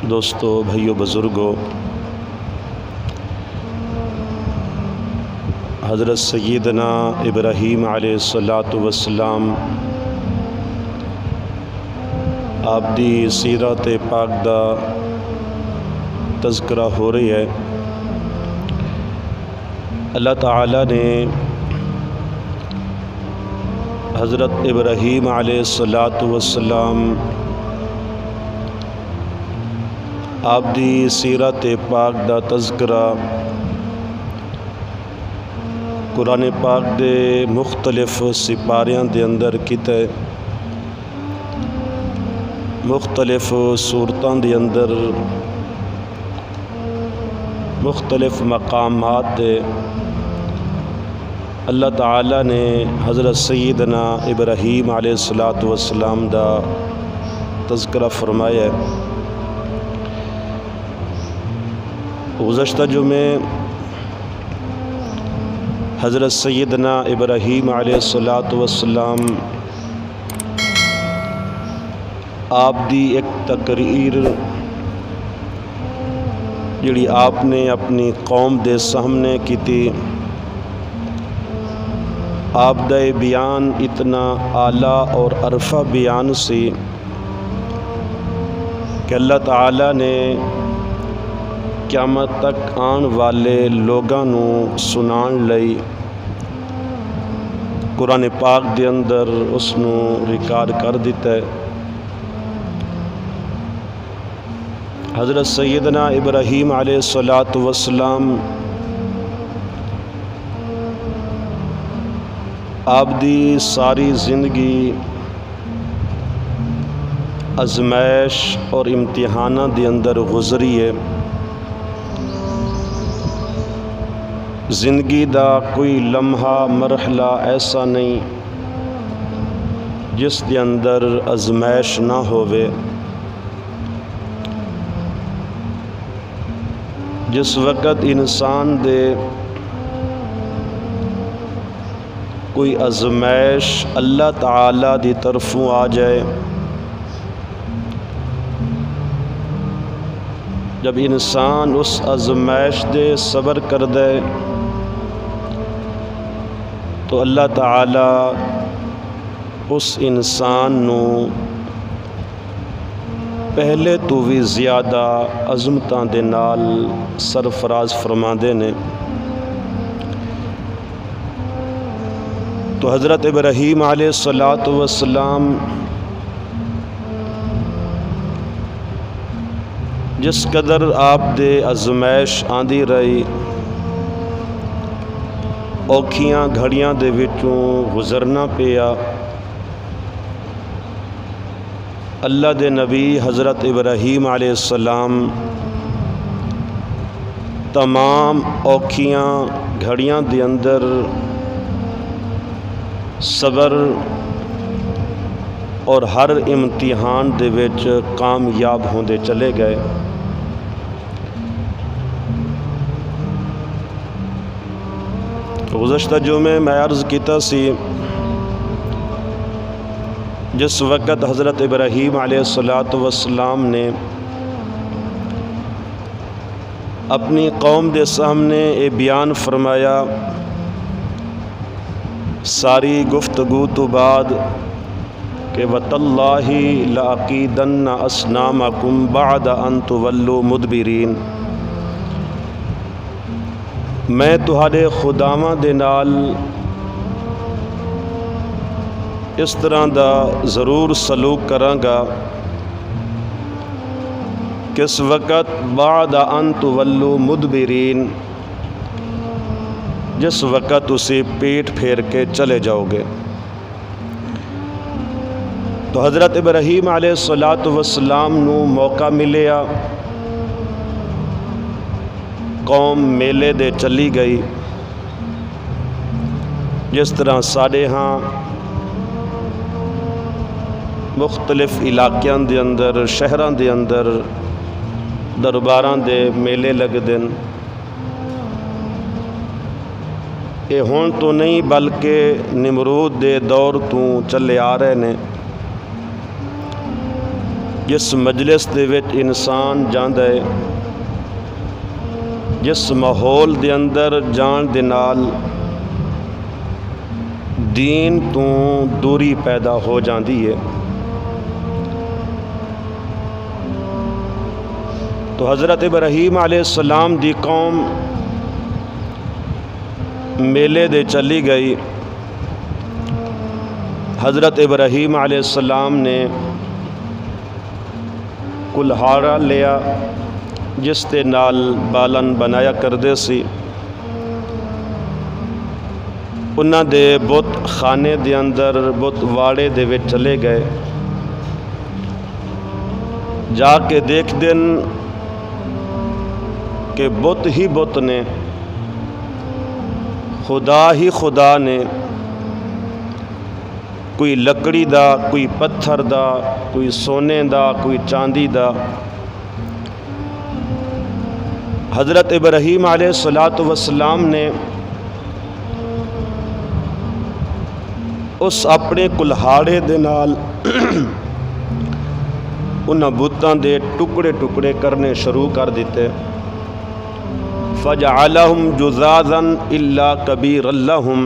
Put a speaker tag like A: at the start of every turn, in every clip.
A: دوستو، بھائیو، بزرگوں، حضرت سیدنا ابراہیم علیہ السلام آپ دی سیرت پاک دا تذکرہ ہو رہی ہے۔ اللہ تعالیٰ نے حضرت ابراہیم علیہ السلام آپ دی سیرت پاک دا تذکرہ قرآن پاک دے مختلف سپاریاں دے اندر کیتا ہے، مختلف صورتاں دے اندر مختلف مقامات دے اللہ تعالیٰ نے حضرت سیدنا ابراہیم علیہ السلام دا تذکرہ فرمایا ہے۔ گزشتہ جمعے حضرت سیدنا ابراہیم علیہ السلام آپ دی ایک تقریر جڑی آپ نے اپنی قوم دے سامنے کی تھی، آپ دا بیان اتنا اعلیٰ اور عرفہ بیان سی کہ اللہ تعالیٰ نے قیامت تک آن والے لوگاں نو سنان لئی قرآن پاک دے اندر اس نو ریکارڈ کر دیتا ہے۔ حضرت سیدنا ابراہیم علیہ السلام آپ دی ساری زندگی آزمائش اور امتحاناں دے اندر گزری ہے۔ زندگی دا کوئی لمحہ مرحلہ ایسا نہیں جس دے اندر آزمائش نہ ہووے۔ جس وقت انسان دے کوئی آزمائش اللہ تعالیٰ دی طرفوں آ جائے، جب انسان اس آزمائش دے صبر کر دے تو اللہ تعالیٰ اس انسان نو پہلے تو بھی زیادہ عظمتاں دے نال سرفراز فرماندے نے۔ تو حضرت ابراہیم علیہ السلام جس قدر آپ دے آزمائش آندی رہی، اوکھیاں گھڑیاں دے وچوں گزرنا پیا، اللہ دے نبی حضرت ابراہیم علیہ السلام تمام اوکھیاں گھڑیاں دے اندر صبر اور ہر امتحان دے وچ کامیاب ہوندے چلے گئے۔ گزشتہ جمعے میں عرض کیتا سی، جس وقت حضرت ابراہیم علیہ السلام نے اپنی قوم دے سامنے یہ بیان فرمایا، ساری گفتگو تو بعد کہ وَتَاللَّهِ لَأَكِيدَنَّ أَصْنَامَكُمْ بَعْدَ أَن تُوَلُّوا مُدْبِرِينَ، میں تہاڈے خداواں دے نال اس طرح دا ضرور سلوک کراں گا کس وقت بعد ان تولوا مدبرین، جس وقت اسے پیٹ پھیر کے چلے جاؤ گے۔ تو حضرت ابراہیم علیہ السلام نو موقع ملیا، قوم میلے دے چلی گئی، جس طرح ساڈے ہاں مختلف علاقیاں دے اندر، شہراں دے اندر درباراں دے میلے لگ دن۔ یہ ہون تو نہیں بلکہ نمرود دے دور تو چلے آ رہے نے، جس مجلس دے وچ انسان جاندا ہے، جس ماحول دے اندر جان دے نال دین تو دوری پیدا ہو جاندی ہے، تو حضرت ابراہیم علیہ السلام دی قوم میلے دے چلی گئی۔ حضرت ابراہیم علیہ السلام نے کلہاڑا لیا جس دے نال بالن بنایا کردے سی، انہاں دے بت خانے دے اندر بت واڑے دے وچ چلے گئے، جا کے دیکھ دن کہ بت ہی بت نے، خدا ہی خدا نے، کوئی لکڑی دا، کوئی پتھر دا، کوئی سونے دا، کوئی چاندی دا۔ حضرت ابراہیم علیہ السلام نے اس اپنے کلہاڑے دے نال انہاں بتاں دے ٹکڑے ٹکڑے کرنے شروع کر دیتے۔ فَجَعَلَهُمْ جُذَاذًا إِلَّا كَبِيرًا لَهُمْ،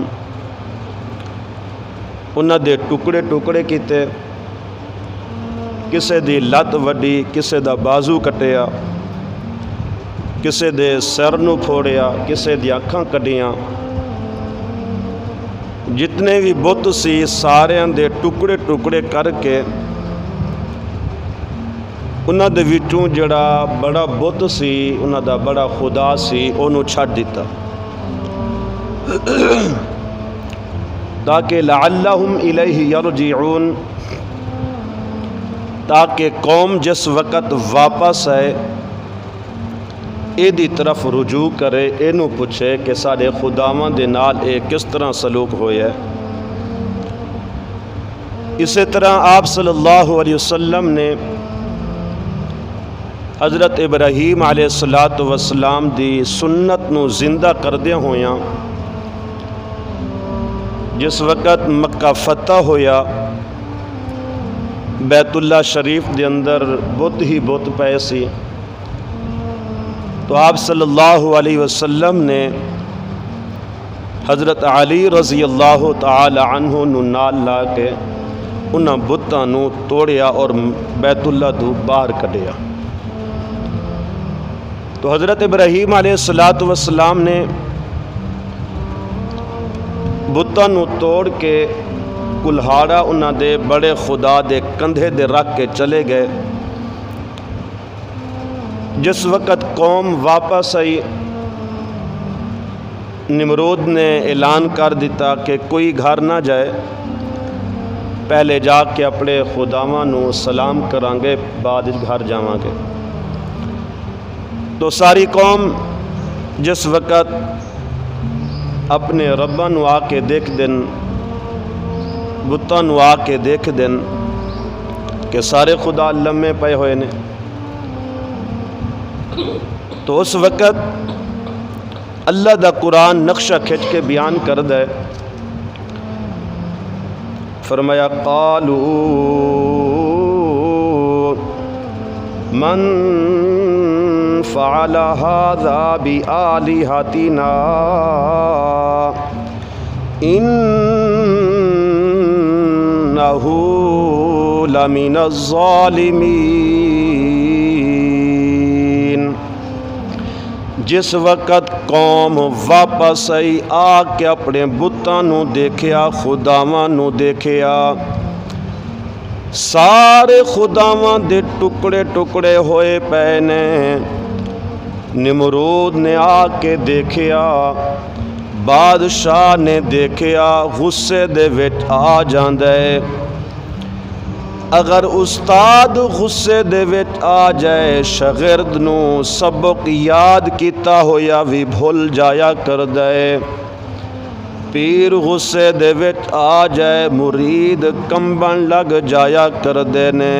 A: انہاں دے ٹکڑے ٹکڑے کیتے، کسے دی لت وڈی، کسے دا بازو کٹیا، کسے دے سر نو پھوڑیا، کسے دی اکھاں کڈیاں، جتنے بھی بت سی ساریاں دے ٹکڑے ٹکڑے کر کے انہاں دے وچوں جڑا بڑا بت سی، انہاں دا بڑا خدا سی، انہوں چھڈ دیتا، تاکہ لعلہم الیہ یرجعون، تاکہ قوم جس وقت واپس آئے اے دی طرف رجوع کرے، اینو پوچھے کہ سارے خداواں دے نال اے کس طرح سلوک ہویا ہے۔ اسی طرح آپ صلی اللہ علیہ وسلم نے حضرت ابراہیم علیہ السلام دی سنت نو زندہ کردیا ہویاں جس وقت مکہ فتح ہویا، بیت اللہ شریف دے اندر بت ہی بت پئے سی، تو آپ صلی اللہ علیہ وسلم نے حضرت علی رضی اللہ تعالی عنہ نو نال لا کے انہاں بتاں نو توڑیا اور بیت اللہ تو باہر کڈیا۔ تو حضرت ابراہیم علیہ السلام نے بتاں نو توڑ کے کلہاڑا انہاں دے بڑے خدا دے کندھے دے رکھ کے چلے گئے۔ جس وقت قوم واپس آئی، نمرود نے اعلان کر دیتا کہ کوئی گھر نہ جائے، پہلے جا کے اپنے خداواں نو سلام کران گے، بعد گھر جاواں گے۔ تو ساری قوم جس وقت اپنے رباں نو آ کے دیکھ دن، بتاں نو آ کے دیکھ دن کہ سارے خدا لمے پے ہوئے نے، تو اس وقت اللہ دا قرآن نقشہ کھچ کے بیان کر دے، فرمایا قالوا من فعل هذا بآلهتنا إنه لمن الظالمین۔ جس وقت قوم واپس آئی، آ کے اپنے بتاں نو دیکھیا، خداواں نو دیکھیا، سارے خداواں دے ٹکڑے ٹکڑے ہوئے پے نے۔ نمرود نے آ کے دیکھیا، بادشاہ نے دیکھیا، غصے دے وچ آ جاندے۔ اگر استاد غصے دے وچ آ جائے، شاگرد نو سبق یاد کیتا ہویا بھی بھول جایا کر دے۔ پیر غصے دے وچ آ جائے، مرید کمبن لگ جایا کر دے نے۔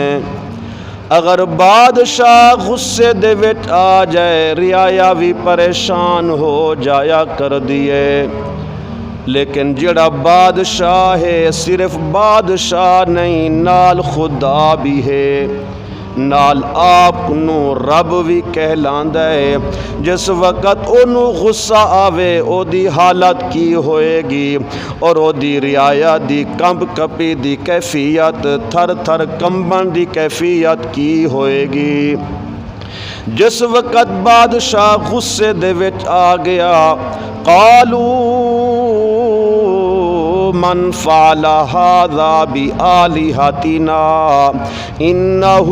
A: اگر بادشاہ غصے دے وچ آ جائے، رعایا بھی پریشان ہو جایا کر دیے۔ لیکن جڑا بادشاہ ہے، صرف بادشاہ نہیں، نال خدا بھی ہے۔ نال آپ نو رب بھی کہلاندا ہے۔ جس وقت انہوں غصہ آوے او دی حالت کی ہوئے گی اور او دی رعایا دی کمب کپی دی کیفیت تھر تھر کمبن دی کیفیت کی ہوئے گی۔ جس وقت بادشاہ غصے دے وچ آ گیا، قالوا من فعل هذا بآلهتنا انه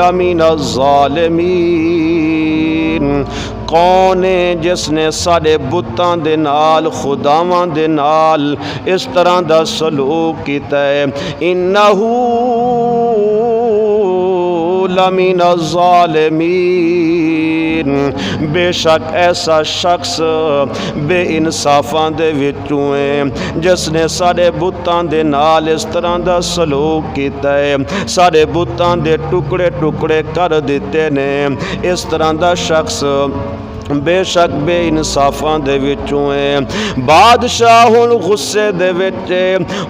A: لمن الظالمین، کون ہے جس نے ساڈے بتاں دے نال خداواں دے نال اس طرح دا سلوک کیتا ہے، انہ لمن الظالمین، بے شک ایسا شخص بے انصافاں دے وچوں ہے جس نے ساڈے بتاں دے نال اس طرح دا سلوک کیتا ہے، ساڈے بتاں دے ٹکڑے ٹکڑے کر دیتے نے، اس طرح دا شخص بے شک بے انصافاں دے وچوں ہے۔ بادشاہ ہن غصے دے وچ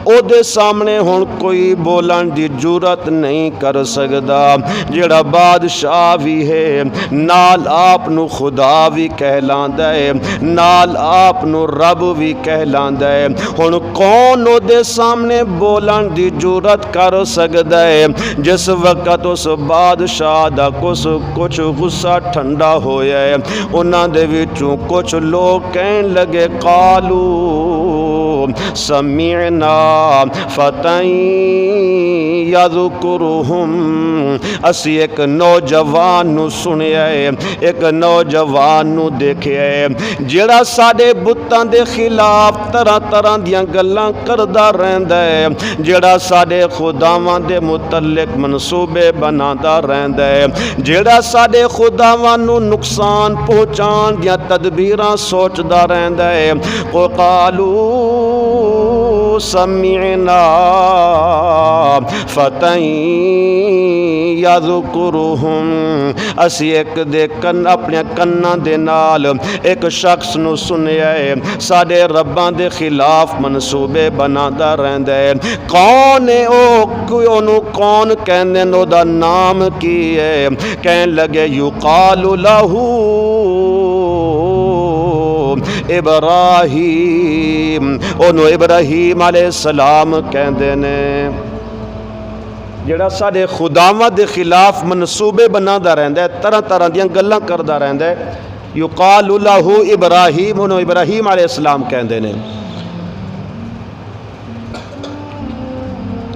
A: او دے سامنے ہن کوئی بولن دی جرات نہیں کر سکدا، جڑا بادشاہ بھی ہے نال آپ نو خدا بھی کہلاندا ہے، نال آپ نو رب بھی کہلاندا ہے، ہن کون او دے سامنے بولن دی جرات کر سکدا ہے؟ جس وقت اس بادشاہ دا کچھ غصہ ٹھنڈا ہویا ہے، انہاں دے وچوں کچھ لوگ کہن لگے، قالو سمعنا فتى یذکرہم، اسی ایک نوجوان نو سنیا ہے، ایک نوجوان نو دیکھیا ہے جڑا ساڈے بتاں دے خلاف طرح طرح دیاں گلاں کردا رہندا ہے، جڑا ساڈے خداواں دے متعلق منصوبے بنادا رہندا ہے، جڑا ساڈے خداواں نو نقصان پہنچان دیاں تدبیراں سوچدا رہندا ہے۔ قالوا سمعنا فتى یذکرہم، اسی ایک دے کن اپنے کناں دے نال ایک شخص نو سنیا ہے ساڈے رباں دے خلاف منصوبے بنادا رہندا ہے۔ کون ہے او؟ اونوں کون کہندے نے؟ او دا نام کی ہے؟ کہن لگے یقال لہ ابراہیم، انہوں ابراہیم علیہ السلام کہندے نے، جڑا ساڈے خداواں دے خلاف منصوبے بنادا رہندا ہے، طرح طرح دیاں گلاں کردا رہندا ہے، یقال لہ ابراہیم، انہوں ابراہیم علیہ السلام کہندے نے۔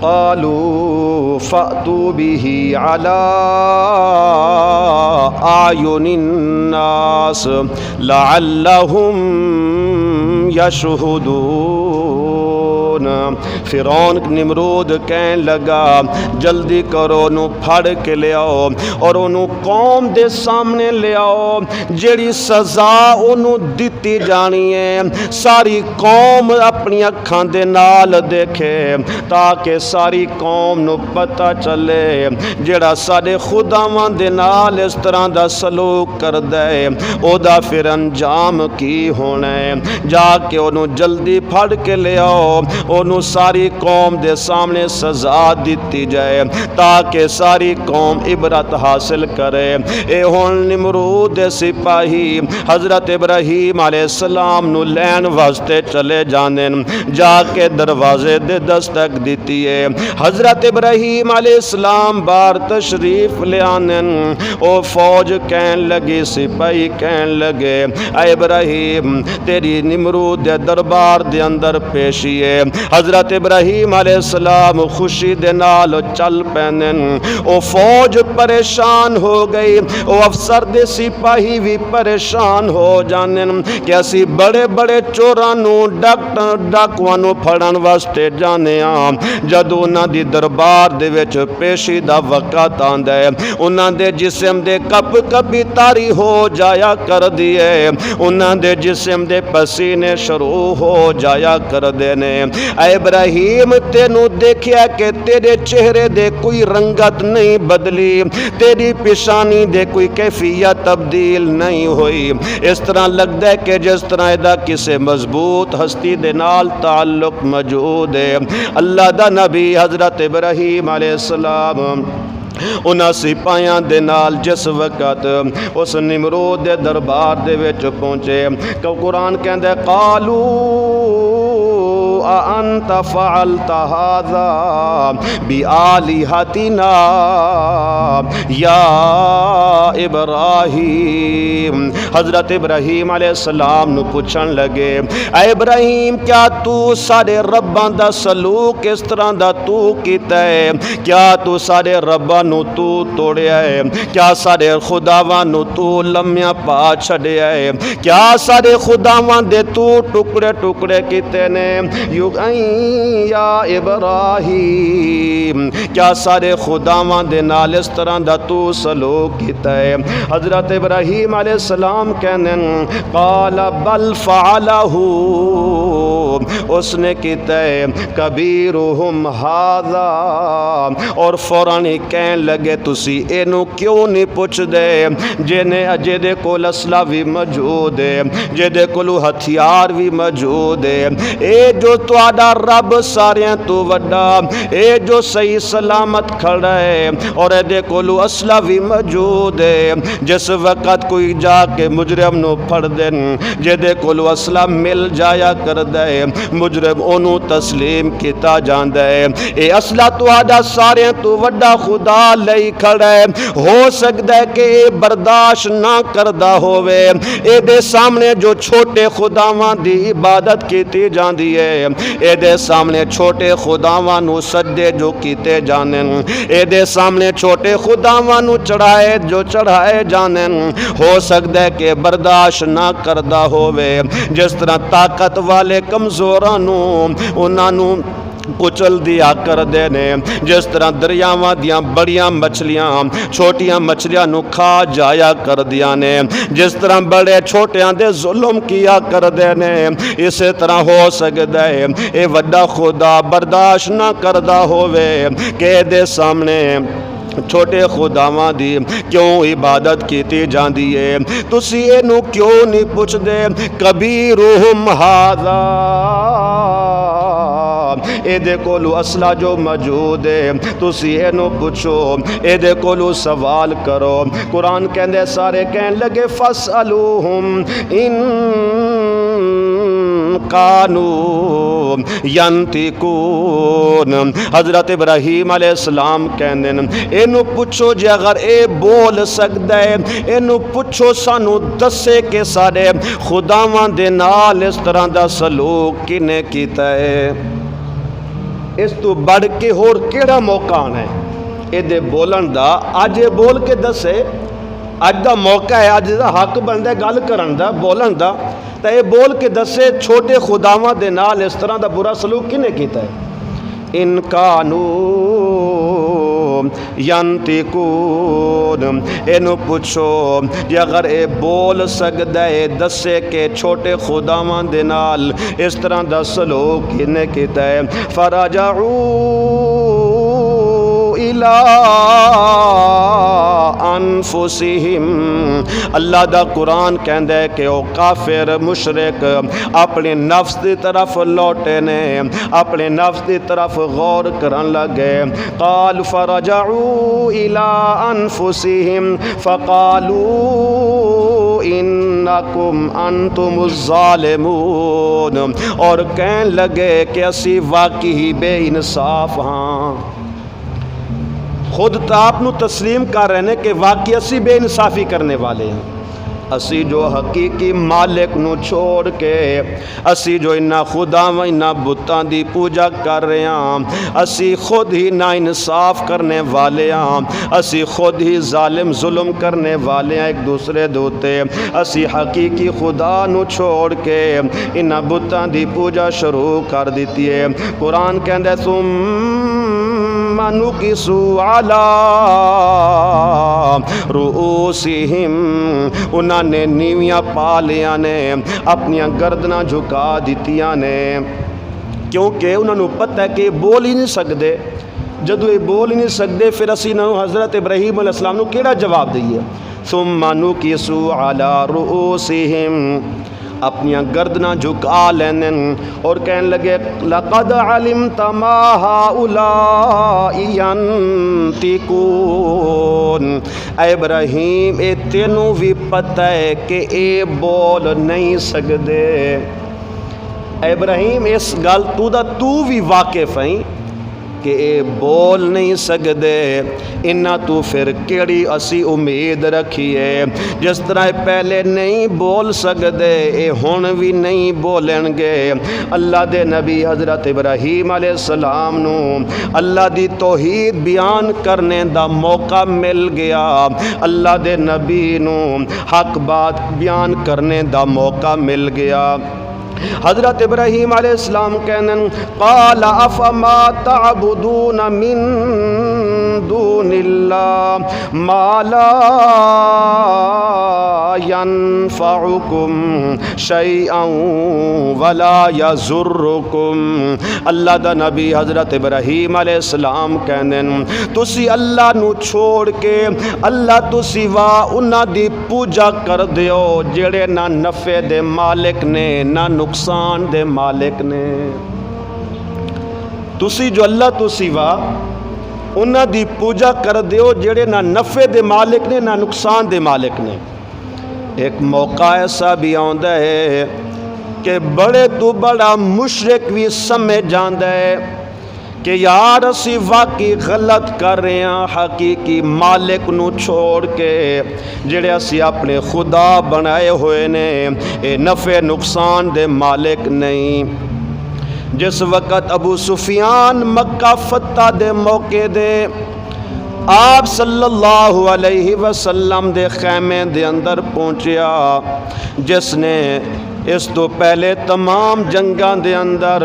A: قالوا فأتوا به على أعين الناس لعلهم يشهدون، فرعون نمرود کہن لگا جلدی کرو نو پھڑ کے لے آؤ اور انہوں قوم دے سامنے لے آؤ، جیڑی سزا انہوں دیتی جانی ہے ساری قوم اپنی اکھاں دے نال دیکھے، تاکہ ساری قوم نو پتہ چلے جڑا ساڈے خداواں دے نال اس طرح دا سلوک کردا ہے او دا پھر انجام کی ہونا ہے۔ جا کے انہوں جلدی پھڑ کے لے آؤ، انہوں ساری قوم دے سامنے سزا دیتی جائے تاکہ ساری قوم عبرت حاصل کرے۔ اے ہن نمرود دے سپاہی حضرت ابراہیم علیہ السلام نو لین واسطے چلے جانے، جا کے دروازے دے دستک دیتی ہے، حضرت ابراہیم علیہ السلام بار تشریف لے آنے، او فوج کہن لگی، سپاہی کہن لگے، اے ابراہیم تیری نمرود دے دربار دے اندر پیشی ہے۔ حضرت ابراہیم علیہ السلام خوشی دے نال چل پینے، او فوج پریشان ہو گئی، او افسر دے سپاہی بھی پریشان ہو جانے کہ اسی بڑے بڑے چوراں نو ڈاکواں نو پھڑن واسطے جانے ہاں، جدو انہاں دی دربار دے وچ پیشی دا وقت آندا ہے انہاں دے جسم دے کپ کپی تاری ہو جایا کر دیے، انہاں دے جسم دے پسینے شروع ہو جایا کر دینے، اے ابراہیم تینوں دیکھیا کہ تیرے چہرے دے کوئی رنگت نہیں بدلی، تیری پیشانی دے کوئی کیفیت تبدیل نہیں ہوئی، اس طرح لگتا ہے کہ جس طرح دا کسے مضبوط ہستی دے نال تعلق موجود ہے۔ اللہ دا نبی حضرت ابراہیم علیہ السلام انہاں سپاہیاں دے نال جس وقت اس نمرود دے دربار دے وچ پہنچے، قرآن کہندا ہے قالو اَأَنْتَ فَعَلْتَ هَذَا بِآلِهَتِنَا یا ابراہیم، حضرت ابراہیم علیہ السلام نو پوچھن لگے اے ابراہیم کیا تو سارے رباں دا سلوک اس طرح دا تو کیتا ہے؟ کیا تو سارے رباں نو تو توڑیا ہے؟ کیا سارے خداواں نو تو لمیاں پا چھڑیا ہے؟ کیا سارے خداواں دے تو ٹکڑے ٹکڑے کیتے نے؟ یا ابراہیم کیا سارے خداواں دے نال اس طرح دا تو سلوک کیتا ہے؟ حضرت ابراہیم علیہ السلام کہنے قال بل فعلہ، اس نے کیتا ہے کبیرہم ھذا، اور فوراً ہی کہنے لگے تسی اینو کیوں نہیں پوچھ دے جے دے کول اسلحہ بھی موجود ہے، جے دے کولو ہتھیار بھی موجود ہے، اے جو تہاڈا رب ساریاں تو وڈا، اے جو صحیح سلامت کھڑا ہے اور اے دے کولو اسلحہ بھی موجود ہے، جس وقت کوئی جا کے مجرم نو پھڑ دین جے دے کولو اسلحہ مل جایا کردا ہے مجرم اونوں تسلیم کیتا جاندا ہے، اے اسلحہ تہاڈا ساریاں تو وڈا خدا لئی کھڑا ہے، ہو سکدا ہے کہ اے برداشت نہ کردا ہووے، اے دے سامنے جو چھوٹے خداواں دی عبادت کیتی جاندی ہے، اے دے سامنے چھوٹے خداواں نو سجدے جو کیتے جانن، اے دے سامنے چھوٹے خداواں نو چڑھائے جانن، ہو سکدا ہے کہ برداشت نہ کردا ہووے، جس طرح طاقت والے کمزوراں نو انہاں نو کچل دیا کر دینے، جس طرح دریاواں دیاں بڑیاں مچھلیاں چھوٹیاں مچھلیاں نو کھا جایا کر دیا نے، جس طرح بڑے چھوٹیاں دے ظلم کیا کر دینے، اسی طرح ہو سکتا ہے اے وڈا خدا برداشت نہ کردا ہووے کہ دے سامنے چھوٹے خداواں دی کیوں عبادت کیتی جاندی ہے، تسی اینو کیوں نہیں پوچھ دے کبیرہم ھذا، اے دے کولو اسلحہ جو موجود ہے تسی اینو پوچھو، اے دے کولو سوال کرو۔ قرآن کہندے سارے کہن لگے فاسألوہم ان کانوا ینطقون، حضرت ابراہیم علیہ السلام کہندے اینو پوچھو جے اگر اے بول سکدا ہے، اینو پوچھو سانو دسے کہ سارے خداواں دے نال اس طرح دا سلوک کنے کیتا ہے، اس تو بڑھ کے ہور کیڑا موقع آنا ہے اے دے بولن دا؟ اج اے بول کے دسے، اج دا موقع ہے، اج دا حق بندا ہے گل کرن دا بولن دا، تے اے بول کے دسے چھوٹے خداواں دے نال اس طرح دا برا سلوک کنے کیتا ہے؟ ان کانوا ینطقون، اینو پوچھو جے اگر اے بول سکدا ہے دسے کہ چھوٹے خداواں دے نال اس طرح دا سلوک کنے کیتا ہے۔ فرجعوا الی انفسہم، اللہ دا قرآن کہندا ہے کہ او کافر مشرک اپنے نفس دی طرف لوٹے نے، اپنے نفس دی طرف غور کرن لگے، قال فرجعوا الی انفسہم فقالوا انکم انتم الظالمون، اور کہن لگے کہ اسی واقعی بے انصاف ہاں، خود تو آپ نو تسلیم کر رہے ہیں کہ واقعی اسی بے انصافی کرنے والے ہیں، اسی جو حقیقی مالک نو چھوڑ کے اسی جو انہاں خداواں انہاں بتاں دی پوجا کر رہے ہیں، اسی خود ہی نا انصاف کرنے والے ہیں، اسی خود ہی ظالم ظلم کرنے والے ہیں ایک دوسرے دوتے، اسی حقیقی خدا نو چھوڑ کے انہاں بتاں دی پوجا شروع کر دیتی ہے۔ قرآن کہندا ہے ثم نکسوا علی رؤوسہم، انہاں نے نیویاں پا لیاں نے، اپنیاں گردناں جھکا دیتیاں نے، کیونکہ انہوں نے پتہ ہے کہ یہ بول ہی نہیں سکتے. جدو یہ بول ہی نہیں سکتے پھر اسی انہوں حضرت ابراہیم علیہ السلام نو کیڑا جواب دئیے. ثم نکسوا علی رؤوسہم، اپنی گردناں جھکا لینن اور کہنے لگے لقد علمت ما ہؤلاء ینطقون، اے ابراہیم اے تینوں بھی پتہ ہے کہ اے بول نہیں سکدے. اے ابراہیم اس گل تو بھی واقف ہیں کہ اے بول نہیں سکدے. انہاں تو پھر کیڑی اسی امید رکھیے؟ جس طرح پہلے نہیں بول سکدے اے ہن بھی نہیں بولن گے. اللہ دے نبی حضرت ابراہیم علیہ السلام نو اللہ دی توحید بیان کرنے دا موقع مل گیا. اللہ دے نبی نو حق بات بیان کرنے دا موقع مل گیا. حضرت ابراہیم علیہ السلام کہنے قال افما تعبدون من دون اللہ ما لا ينفعکم شیئا ولا یضرکم. اللہ دا نبی حضرت ابراہیم علیہ السلام کہنے تسی اللہ نو چھوڑ کے اللہ تو سوا انہاں دی پوجا کر دیو جڑے نہ نفع دے مالک نے نہ نقصان دے مالک نے. تسی جو اللہ تو سوا انہاں دی پوجا کر دیو جڑے نہ نفع دے مالک نے نہ نقصان دے مالک نے. ایک موقع ایسا بھی آندا ہے کہ بڑے تو بڑا مشرک بھی سمجھ جاندا ہے کہ یار اسی واقعی غلط کر رہے ہیں حقیقی مالک نو چھوڑ کے جڑے اسی اپنے خدا بنائے ہوئے نے اے نفع نقصان دے مالک نہیں. جس وقت ابو سفیان مکہ فتح دے موقع دے آپ صلی اللہ علیہ وسلم دے خیمے دے اندر پہنچیا، جس نے اس تو پہلے تمام جنگاں دے اندر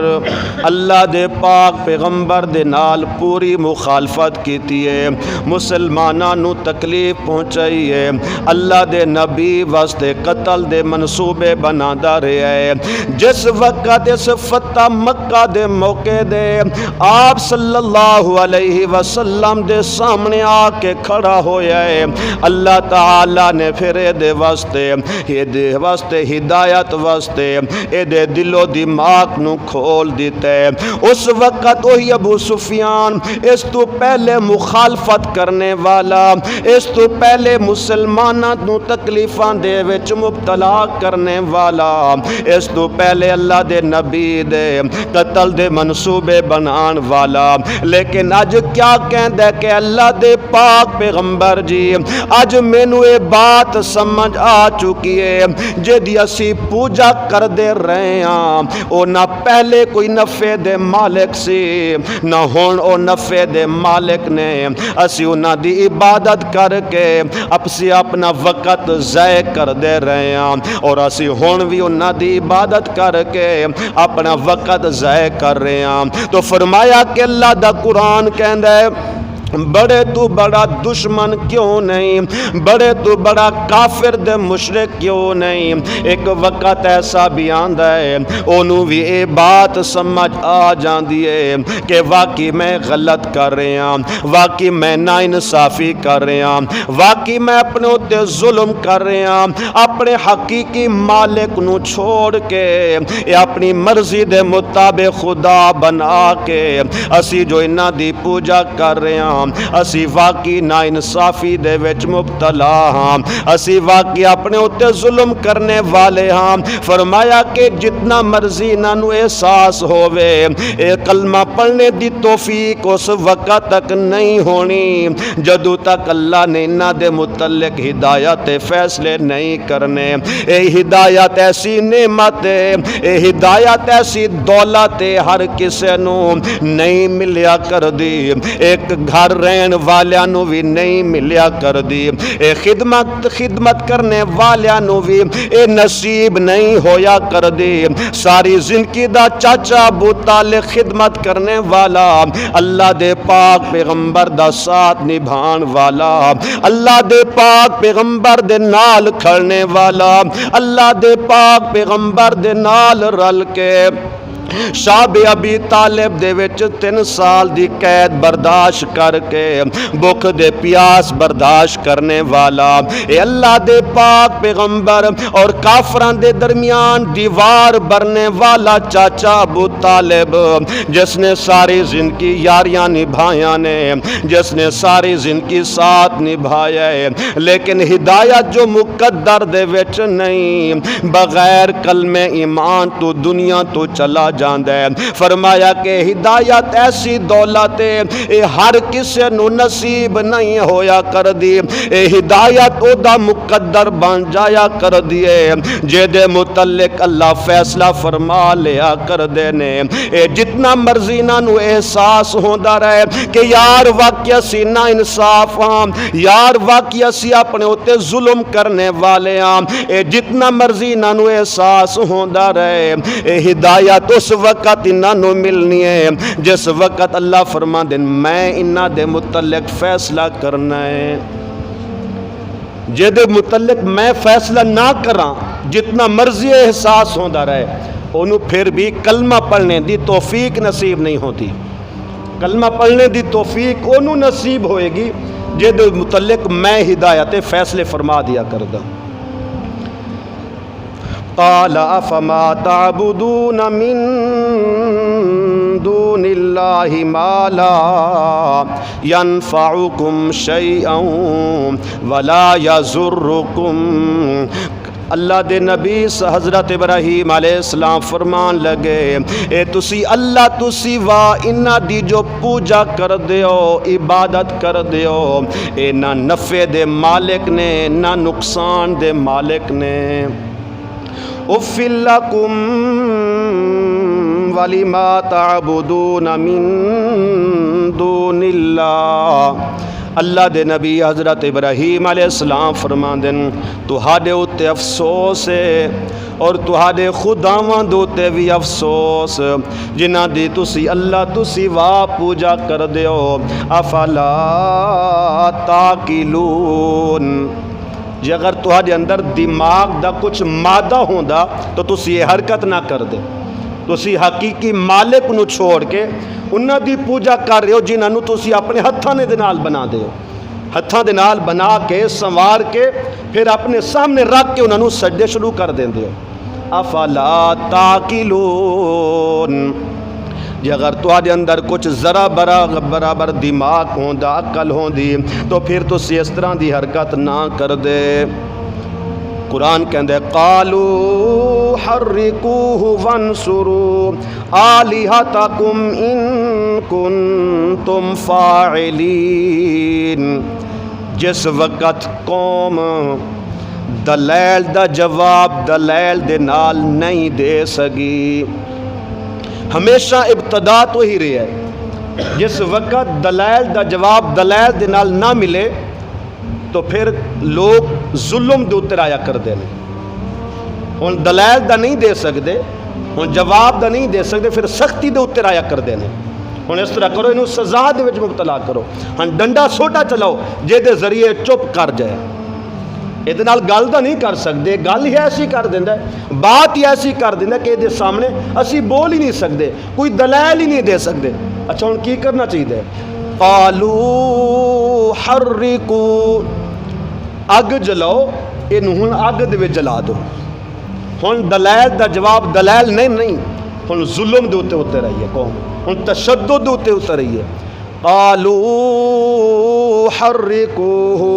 A: اللہ دے پاک پیغمبر دے نال پوری مخالفت کیتی ہے، مسلماناں نو تکلیف پہنچائی ہے، اللہ دے نبی واسطے قتل دے منصوبے بنادا رہا ہے. جس وقت اس فتح مکہ دے موقع دے آپ صلی اللہ علیہ وسلم دے سامنے آ کے کھڑا ہویا ہے، اللہ تعالی نے پھر دے واسطے ہدایت واسطے اے دے دل و دماغ نو کھول دیتا ہے. اس وقت وہی ابو سفیان اس تو پہلے مخالفت کرنے والا، اس تو پہلے مسلماناں نو تکلیفاں دے وچ مبتلا کرنے والا، اس تو پہلے اللہ دے نبی دے قتل دے منصوبے بنان والا، لیکن اج کیا کہندا ہے کہ اللہ دے پاک پیغمبر جی اج مینوں اے بات سمجھ آ چکی ہے جدی اسی پوجا کر دے رہے ہاں او نہ پہلے کوئی نفع دے مالک سی نہ ہن او نفع دے مالک نے. اسی انہاں دی عبادت کر کے اپسی اپنا وقت ضائع کر دے رہے ہاں اور اسی ہن بھی انہاں دی عبادت کر کے اپنا وقت ضائع کر رہے ہاں. تو فرمایا کہ اللہ دا قرآن کہندا ہے بڑے تو بڑا دشمن کیوں نہیں، بڑے تو بڑا کافر دے مشرک کیوں نہیں. ایک وقت ایسا بھی آندا ہے انہوں بھی اے بات سمجھ آ جاندی ہے کہ واقعی میں غلط کر رہے ہیں، واقعی میں ناانصافی کر رہے ہیں، واقعی میں اپنے اوتے ظلم کر رہے ہیں، اپنے حقیقی مالک نو چھوڑ کے اپنی مرضی دے مطابق خدا بنا کے اسی جو انہاں دی پوجا کر رہے ہیں اسی واقعی ناانصافی دے وچ مبتلا ہاں، اسی واقعی اپنے اوتے ظلم کرنے والے ہاں. فرمایا کہ جتنا مرضی انہاں نو احساس ہووے اے کلمہ پڑھنے دی توفیق اس وقت تک نہیں ہونی جدوں تک اللہ نے انہاں دے متعلق ہدایت فیصلے نہیں کرنے. اے ہدایت ایسی نعمت ہے، اے ہدایت ایسی دولت ہے ہر کسے نو نہیں ملیا کر دی، ایک گھر رہن والیاں نو بھی نہیں ملیا کر دی، اے خدمت کرنے والیاں نو بھی اے نصیب نہیں ہویا کر دی. ساری زندگی دا چاچا ابو طالب خدمت کرنے والا، اللہ دے پاک پیغمبر دا ساتھ نبھان والا، اللہ دے پاک پیغمبر دے نال کھڑنے والا، اللہ دے پاک پیغمبر دے نال رل کے شاب ابی طالب دے وچ 3 سال دی قید برداشت کر کے بھوک دے پیاس برداشت کرنے والا اے اللہ دے پاک پیغمبر اور کافران دے درمیان دیوار برنے والا چاچا ابو طالب، جس نے ساری زندگی یاریاں نبھائیاں نے، جس نے ساری زندگی ساتھ نبھایا ہے، لیکن ہدایت جو مقدر دے وچ نہیں، بغیر کلمہ ایمان تو دنیا تو چلا جاندہ ہے۔ فرمایا کہ ہدایت ایسی دولت ہے اے ہر کسے نو نصیب نہیں ہویا کر دی، اے ہدایت او دا مقدر بن جایا کر دیے جے دے متعلق اللہ فیصلہ فرما لیا کر دینے۔ اے جتنا مرضی نو احساس ہوندا رہے کہ یار واقعی اسی نا انصاف ہاں، یار واقعی اسی اپنے ہوتے ظلم کرنے والے ہاں، اے جتنا مرضی نو احساس ہوندا رہے، اے ہدایت اس وقت انہوں ملنی ہے جس وقت اللہ فرما دیں میں انہاں دے متعلق فیصلہ کرنا ہے۔ جے دے متعلق میں فیصلہ نہ کراں، جتنا مرضی احساس ہوندا رہے، انہوں پھر بھی کلمہ پڑھنے دی توفیق نصیب نہیں ہوتی۔ کلمہ پڑھنے دی توفیق انہوں نصیب ہوئے گی جے دے متعلق میں ہدایت فیصلے فرما دیا کردہ۔ قال افما تعبدون من دون اللہ ما لا ينفعكم شيئا ولا يضركم۔ اللہ دے نبی حضرت ابراہیم علیہ السلام فرمان لگے اے تسی اللہ تسی وا انہاں دی جو پوجا کر دیو، عبادت کر دیو، اے نہ نفع دے مالک نے نہ نقصان دے مالک نے۔ اُفِّ لَكُمْ وَلِمَا تَعْبُدُونَ مِن دُونِ اللَّهِ۔ اللہ دے نبی حضرت ابراہیم علیہ السلام فرماندے تہاڈے اُتے افسوس ہے اور تہاڈے خداواں دے اُتے بھی افسوس جنہاں دی تسی اللہ تسی وا پوجا کر دیو۔ افلا تاقلون، جے اگر تہاڈے اندر دماغ دا کچھ مادہ ہوندا تو تسی یہ حرکت نہ کر دے، تسی حقیقی مالک نو چھوڑ کے انہاں دی پوجا کر رہے ہو جنہاں نو تسی اپنے ہتھاں دے نال بنا دے ہو، ہتھاں دے نال بنا کے سنوار کے پھر اپنے سامنے رکھ کے انہاں نو سجدے شروع کر دیندے ہو۔ افلا تاقلون، جے اگر تہاڈے اندر کچھ ذرا برابر دماغ ہوندا عقل ہوندی تو پھر تسی اس طرح دی حرکت نہ کر دے۔ قرآن کہندے قالوا حرقوه وانصروا آلہتکم ان کنتم فاعلین۔ جس وقت قوم دلیل دا جواب دلیل دے نال نہیں دے سگی، ہمیشہ ابتدا تو ہی رہی ہے، جس وقت دلائل دا جواب دلائل دے نال نہ ملے تو پھر لوگ ظلم دے اتر آیا کر دینے۔ ہن دلائل دا نہیں دے سکتے، ہن جواب دا نہیں دے سکتے، پھر سختی دے اتر آیا کر دینے۔ ہن اس طرح کرو، انہوں سزا دے وچ مبتلا کرو، ہن ڈنڈا سوٹا چلاؤ جے دے ذریعے چپ کر جائے۔ یہ نال گل دا نہیں کر سکتے، گل ہی ایسی کر دینا ہے، بات ہی ایسی کر دینا کہ یہ سامنے اسی بول ہی نہیں سکتے، کوئی دلائل ہی نہیں دے سکتے۔ اچھا ہن کی کرنا چاہیے؟ قالوا حرقوا، اگ جلاؤ، یہ ہن اگ دے وچ جلا دو۔ ہن دلائل دا جواب دلائل نہیں، ہن ظلم دے اوتے اتر رہی ہے قوم، ہن تشدد دے اوتے اتر رہی ہے۔ قالوا حرقوه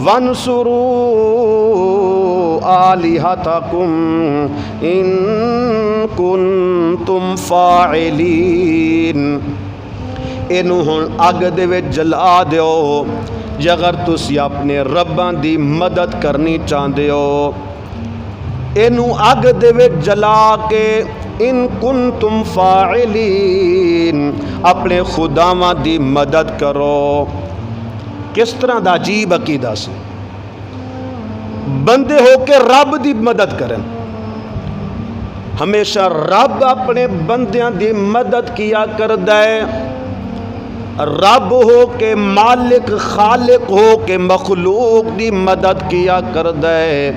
A: وانصروا آلہتکم ان کنتم فاعلین۔ اینو ہن اگ دے وچ جلا دیو جے اگر تسی اپنے رباں دی مدد کرنی چاہندے ہو، اینو اگ دے وچ جلا کے ان کنتم فاعلین اپنے خداواں دی مدد کرو۔ کس طرح دا عجیب عقیدہ سے بندے ہو کے رب دی مدد کریں، ہمیشہ رب اپنے بندیاں دی مدد کیا کردہ ہے۔ رب ہو کے مالک خالق ہو کے مخلوق دی مدد کیا کردہ ہے۔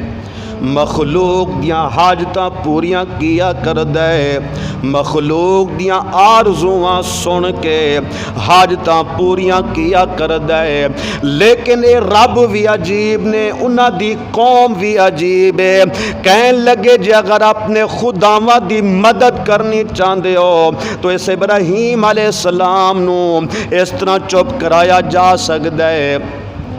A: مخلوق دیاں حاجتاں پوریاں کیا کردا ہے، مخلوق دیاں آرزواں سن کے حاجتاں پوریاں کیا کردا ہے، لیکن اے رب بھی عجیب نے، انہاں دی قوم بھی عجیب ہے۔ کہن لگے جے اگر اپنے خداواں دی مدد کرنی چاہندے ہو تو اس ابراہیم علیہ السلام نو اس طرح چپ کرایا جا سکدا ہے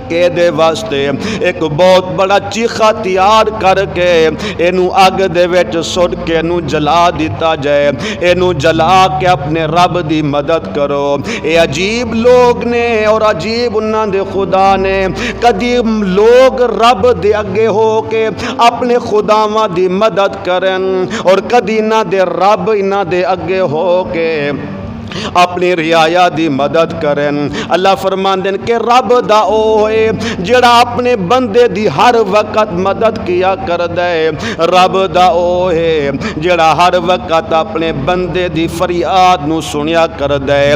A: کہ دے واسطے ایک بہت بڑا چیخا تیار کر کے اینو اگ دے وچ سٹ کے اینو جلا دیتا جائے، اینو جلا کے اپنے رب دی مدد کرو۔ اے عجیب لوگ نے اور عجیب انہاں دے خدا نے، کدی لوگ رب دے اگے ہو کے اپنے خداواں دی مدد کرن اور کدی انہاں دے رب انہاں دے اگے ہو کے اپنی رعایا دی مدد کرن۔ اللہ فرماندے کہ رب دا او ہے جڑا اپنے بندے دی ہر وقت مدد کیا کردا ہے، رب دا او ہے جڑا ہر وقت اپنے بندے دی فریاد نو سنیا کردا ہے۔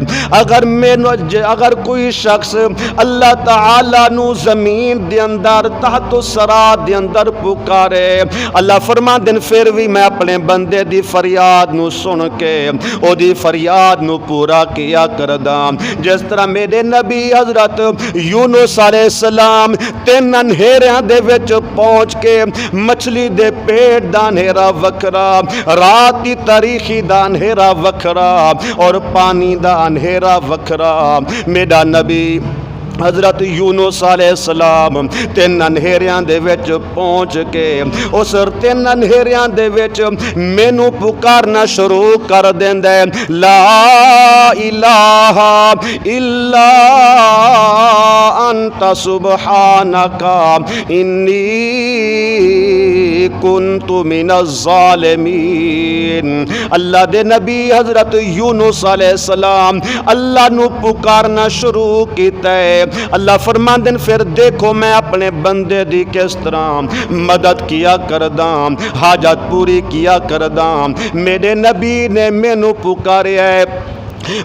A: اگر کوئی شخص اللہ تعالی نو زمین دے اندر تحت الثرا دے اندر پکارے، اللہ فرماندے پھر بھی میں اپنے بندے دی فریاد نو سن کے او دی فریاد نو پورا کیا کردا۔ جس طرح میرے نبی حضرت یونس علیہ السلام 3 انہیریاں دے وچ پہنچ کے مچھلی دے پیٹ دا انہیرا وکھرا، رات دی تاریخی دا انہیرا وکھرا اور پانی دا انہیرا وکھرا، میرا نبی حضرت یونس علیہ السلام 3 انہیریاں دے وچ پہنچ کے اس 3 انہیریاں دے وچ مینوں پکارنا شروع کر دیندا ہے، لا الہ الا انت سبحانک انی کنت من الظالمین۔ اللہ دے نبی حضرت یونس علیہ السلام اللہ نو پکارنا شروع کیتا ہے۔ اللہ فرماندے پھر دیکھو میں اپنے بندے دی کس طرح مدد کیا کرداں، حاجت پوری کیا کرداں۔ میرے نبی نے مینوں پکاریا ہے،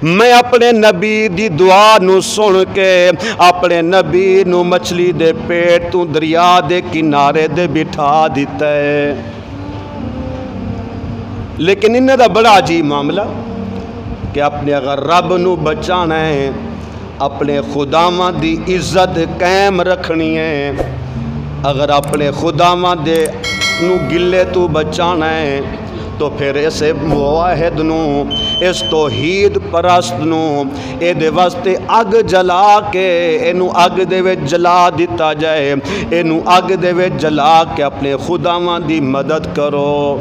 A: میں اپنے نبی دی دعا نو سن کے اپنے نبی نو مچھلی دے پیٹ تو دریا دے کنارے دے بٹھا دیتا ہے۔ لیکن انہاں دا بڑا عجیب معاملہ کہ اپنے اگر رب نو بچانا ہے، اپنے خداواں دی عزت قائم رکھنی ہے، اگر اپنے خداواں دے نو گلے تو بچانا ہے تو پھر اس واحد نو، اس توحید پرست نو اے دے واسطے اگ جلا کے اینو اگ دے وچ جلا دیتا جائے، اینو اگ دے وچ جلا کے اپنے خداواں دی مدد کرو۔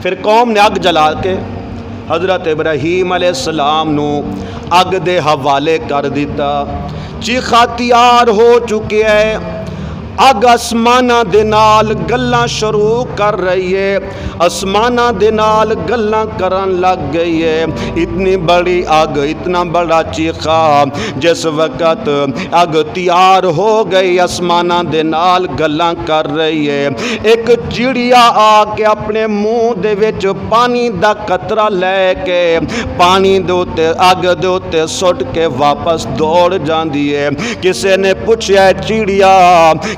A: پھر قوم نے اگ جلا کے حضرت ابراہیم علیہ السلام نو اگ دے حوالے کر دیتا، چیخا تیار ہو چکے ہے، اگ آسماناں دے نال گلاں شروع کر رہی ہے، آسماناں دے نال گلاں کرن لگ گئی ہے۔ اتنی بڑی اگ، اتنا بڑا چیخا، جس وقت اگ تیار ہو گئی آسماناں دے نال گلاں کر رہی ہے، ایک چڑیا آ کے اپنے منہ دے وچ پانی دا قطرہ لے کے پانی دے اوتے اگ دے اوتے سٹ کے واپس دوڑ جاندی ہے۔ کسے نے پوچھیا چڑیا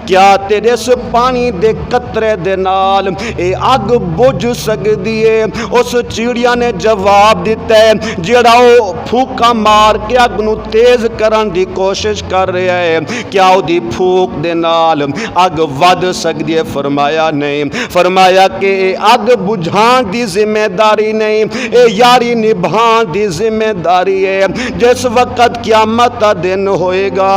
A: کیا تیرے اس پانی دے قطرے دے نال اے اگ بجھ سکدی ہے؟ اس چڑیا نے جواب دیتا ہے جڑا او پھوکا مار کے اگ نو تیز کرن دی کوشش کر رہا ہے، کیا او دی پھوک دے نال اگ ود سکدی ہے؟ فرمایا نہیں۔ فرمایا کہ اے اگ بجھان دی ذمہ داری نہیں، اے یاری نبھان دی ذمہ داری ہے۔ جس وقت قیامت دا دن ہوئے گا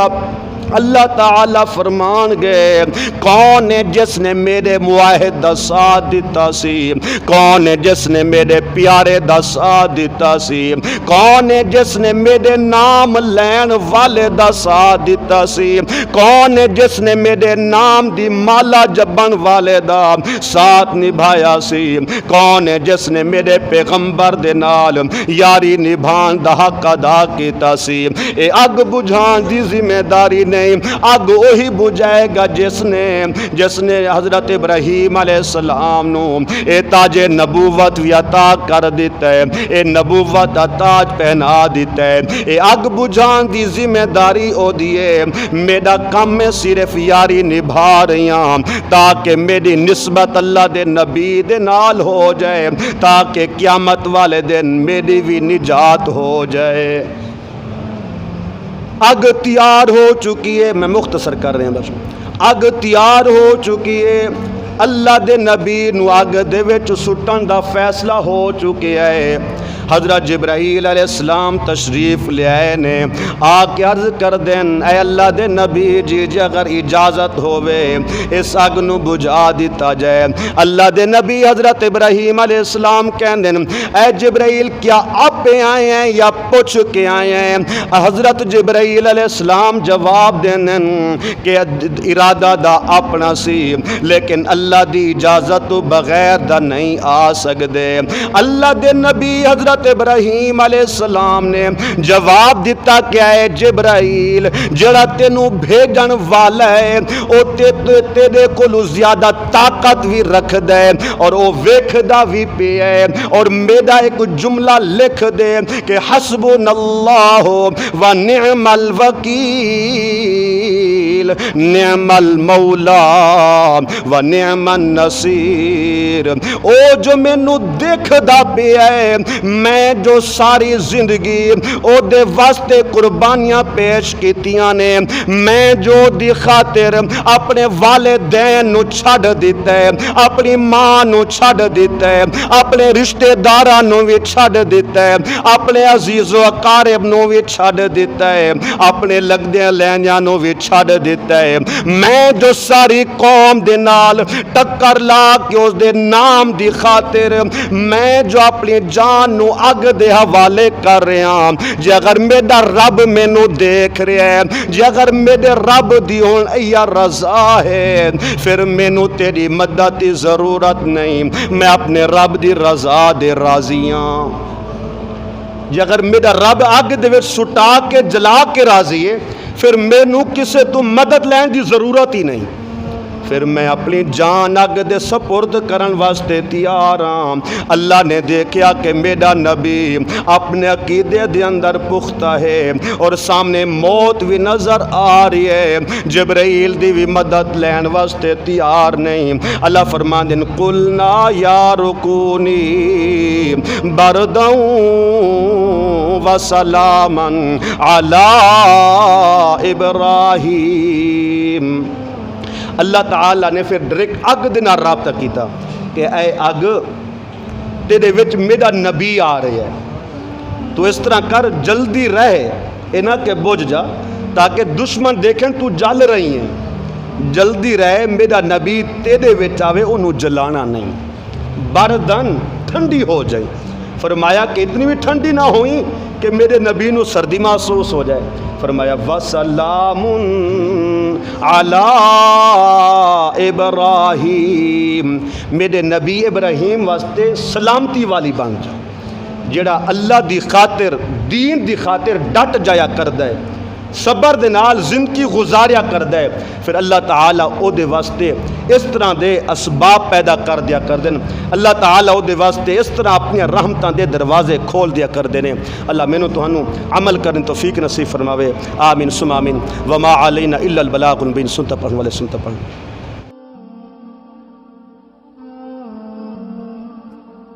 A: اللہ تعالیٰ فرمان گئے کون ہے جس نے میرے معاہد دا ساتھ دیتا سی، کون ہے جس نے میرے پیارے دا ساتھ دیتا سی، کون ہے جس نے میرے نام لین والے دا ساتھ دیتا سی، کون ہے جس نے میرے نام دی مالا جبن والے دا ساتھ نبھایا سی، کون ہے جس نے میرے پیغمبر دے نال یاری نبھان دا حق ادا کیتا سی۔ اے اگ بجھان دی ذمہ داری نہیں، نہیں، اگ وہی بجھائے گا جس نے حضرت ابراہیم علیہ السلام نو اے تاج نبوت بھی عطا کر دیتا ہے، اے نبوت دا تاج پہنا دیتا ہے، اے اگ بجھان دی ذمہ داری او دیے، میرا کام میں صرف یاری نبھا رہی ہاں تاکہ میری نسبت اللہ دے نبی دے نال ہو جائے، تاکہ قیامت والے دن میری بھی نجات ہو جائے۔ اگ تیار ہو چکی ہے، میں مختصر کر رہے ہیں بس، اگ تیار ہو چکی ہے، اللہ دے نبی نو اگ دے وچ سٹن دا فیصلہ ہو چکیا ہے۔ حضرت جبرائیل علیہ السلام تشریف لے آئے نے، آ کے عرض کر دین اے اللہ دے نبی جی اگر اجازت ہوئے اس اگ نو بجھا دیتا جائے۔ اللہ دے نبی حضرت ابراہیم علیہ السلام کہن دین اے جبرائیل کیا آپ آئے ہیں یا پوچھ کے آئے ہیں؟ حضرت جبرائیل علیہ السلام جواب دین کہ ارادہ دا اپنا سی لیکن اللہ دی اجازت بغیر دا نہیں آ سکدے۔ اللہ دے نبی حضرت ابراہیم علیہ السلام نے جواب دیتا کہ اے جبرائیل جڑا تینوں بھیجن والا ہے او تیرے کولوں زیادہ طاقت بھی رکھ دے اور او ویکھدا بھی پیا ہے، اور میرا ایک جملہ لکھ دے کہ حسبنا اللہ و نعم الوکیل نعم المولا و نعم النصیر۔ او جو مینوں دیکھدا پیا ہے، میں جو ساری زندگی او دے واسطے قربانیاں پیش کیتیاں نے، میں جو دی خاطر اپنے والدین نو چھڈ دیتا ہے، اپنی ماں نو چھڈ دیتا ہے، اپنے رشتہ داراں نو بھی چھڈ دیتا ہے، اپنے عزیز و اقارب نو بھی چھڈ دیتا ہے، اپنے لگدیاں لینیاں نو بھی چھڈ دیتا ہے، میں جو ساری قوم دے نال ٹکر لا کے اس دے نام دی خاطر میں جو اپنی جان نو اگ دے حوالے کر رہے ہیں، جے اگر میرا رب مینوں دیکھ رہا ہے، جے اگر میرے رب دی ہون یا رضا ہے، پھر مینوں تیری مدد دی ضرورت نہیں، میں اپنے رب دی رضا دے راضی ہاں۔ جے اگر میرا رب اگ دے وچ سٹا کے جلا کے راضی ہے، پھر مینوں کسے تو مدد لین دی ضرورت ہی نہیں، پھر میں اپنی جان اگ دے سپرد کرن واسطے تیار ہاں۔ اللہ نے دیکھا کہ میرا نبی اپنے عقیدے دے اندر پختہ ہے اور سامنے موت بھی نظر آ رہی ہے، جبرائیل دی بھی مدد لین واسطے تیار نہیں۔ اللہ فرمان دین قلنا یا رکونی برداً و سلاما علی ابراہیم۔ اللہ تعالیٰ نے پھر ڈائریکٹ اگ دے نال رابطہ کیتا کہ اے اگ تیرے وچ میرا نبی آ رہا ہے، تو اس طرح کر جلدی رہ نہ کہ بجھ جا تاکہ دشمن دیکھیں تو جل رہی ہیں، جلدی رہ میرا نبی تیرے وچ آوے انہوں جلانا نہیں، بردن ٹھنڈی ہو جائے۔ فرمایا کہ اتنی بھی ٹھنڈی نہ ہوئی کہ میرے نبی نو سردی محسوس ہو جائے، فرمایا وَسَلَامٌ عَلَىٰ ابراہیم، میرے نبی ابراہیم واسطے سلامتی والی بن جا، جڑا اللہ دی خاطر دین دی خاطر ڈٹ جایا کردہ ہے، صبر دے نال زندگی گزاریا کردہ ہے، پھر اللہ تعالیٰ او دے واسطے اس طرح دے اسباب پیدا کر دیا کردے ہیں، اللہ تعالیٰ او دے واسطے اس طرح اپنی رحمتاں دے دروازے کھول دیا کردے ہیں۔ اللہ مینوں تہانوں عمل کرنے توفیق نصیب فرماوے، آمین ثم آمین۔ وما علینا الا البلاغ المبین۔ سنتا پڑھنے والے سنتا پڑھیں۔